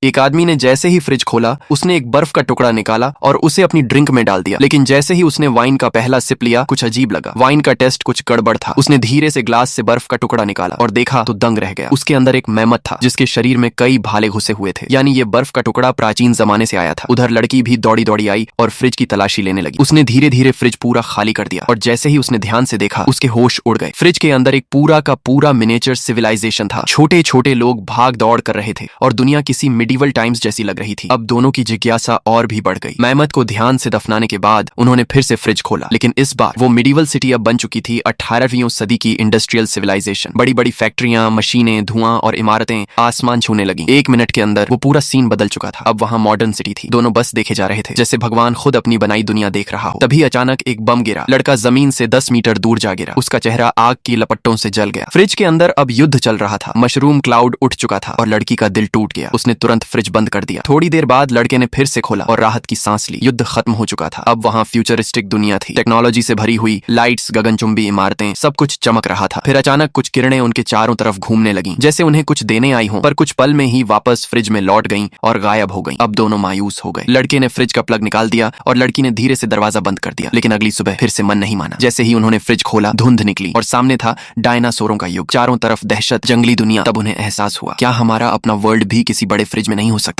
एक आदमी ने जैसे ही फ्रिज खोला, उसने एक बर्फ का टुकड़ा निकाला और उसे अपनी ड्रिंक में डाल दिया। लेकिन जैसे ही उसने वाइन का पहला सिप लिया, कुछ अजीब लगा। वाइन का टेस्ट कुछ गड़बड़ था। उसने धीरे से ग्लास से बर्फ का टुकड़ा निकाला और देखा तो दंग रह गया। उसके अंदर एक मेहमत था जिसके शरीर में कई भाले घुसे हुए थे, यानी ये बर्फ का टुकड़ा प्राचीन जमाने से आया था। उधर लड़की भी दौड़ी दौड़ी आई और फ्रिज की तलाशी लेने लगी। उसने धीरे धीरे फ्रिज पूरा खाली कर दिया और जैसे ही उसने ध्यान से देखा, उसके होश उड़ गए। फ्रिज के अंदर एक पूरा का पूरा मिनिएचर सिविलाइजेशन था। छोटे छोटे लोग भाग दौड़ कर रहे थे और दुनिया किसी मिडिवल टाइम्स जैसी लग रही थी। अब दोनों की जिज्ञासा और भी बढ़ गई। मेहमत को ध्यान से दफनाने के बाद उन्होंने फिर से फ्रिज खोला, लेकिन इस बार वो मिडिवल सिटी अब बन चुकी थी 18वीं सदी की इंडस्ट्रियल सिविलाइजेशन। बड़ी बड़ी फैक्ट्रियां, मशीनें, धुआं और इमारतें आसमान छूने लगी। 1 मिनट के अंदर वो पूरा सीन बदल चुका था। अब वहां मॉडर्न सिटी थी। दोनों बस देखे जा रहे थे जैसे भगवान खुद अपनी बनाई दुनिया देख रहा हो। तभी अचानक एक बम गिरा। लड़का जमीन से 10 मीटर दूर जा गिरा। उसका चेहरा आग की लपटों से जल गया। फ्रिज के अंदर अब युद्ध चल रहा था। मशरूम क्लाउड उठ चुका था और लड़की का दिल टूट गया। उसने तुरंत फ्रिज बंद कर दिया। थोड़ी देर बाद लड़के ने फिर से खोला और राहत की सांस ली। युद्ध खत्म हो चुका था। अब वहां फ्यूचरिस्टिक दुनिया थी, टेक्नोलॉजी से भरी हुई, लाइट्स, गगनचुंबी इमारतें, सब कुछ चमक रहा था। फिर अचानक कुछ किरणें उनके चारों तरफ घूमने लगीं, जैसे उन्हें कुछ देने आई हों, पर कुछ पल में ही वापस फ्रिज में लौट गईं और गायब हो गईं। अब दोनों मायूस हो गए। लड़के ने फ्रिज का प्लग निकाल दिया और लड़की ने धीरे से दरवाजा बंद कर दिया। लेकिन अगली सुबह फिर से मन नहीं माना। जैसे ही उन्होंने फ्रिज खोला, धुंध निकली और सामने था डायनासोरों का युग। चारों तरफ दहशत, जंगली दुनिया। तब उन्हें एहसास हुआ, क्या हमारा अपना वर्ल्ड भी किसी बड़े फ्रिज में नहीं हो सकता?